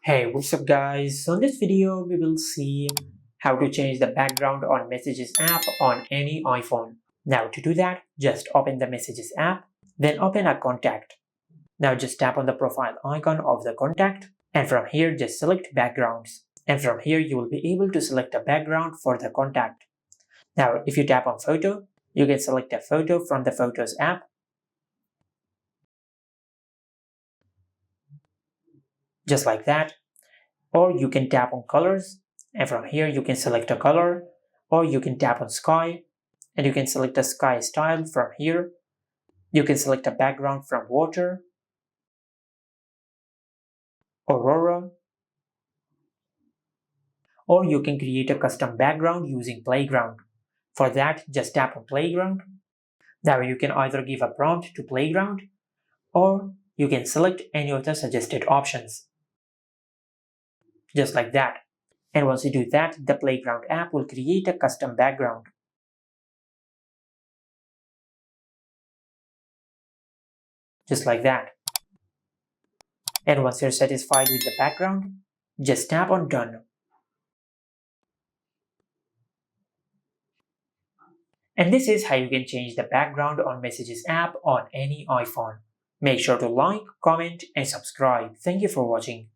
Hey, what's up guys? So in this video, we will see how to change the background on Messages app on any iPhone. Now to do that, just open the Messages app, then open a contact. Now just tap on the profile icon of the contact, and from here just select backgrounds. And from here you will be able to select a background for the contact. Now if you tap on photo, you can select a photo from the Photos app, just like that. Or you can tap on colors, and from here you can select a color, or you can tap on sky and you can select a sky style from here. You can select a background from water, aurora, or you can create a custom background using playground. For that, just tap on playground. Now you can either give a prompt to playground or you can select any of the suggested options, just like that. And once you do that, the playground app will create a custom background. Just like that. And once you're satisfied with the background, just tap on done. And this is how you can change the background on Messages app on any iPhone. Make sure to like, comment and subscribe. Thank you for watching.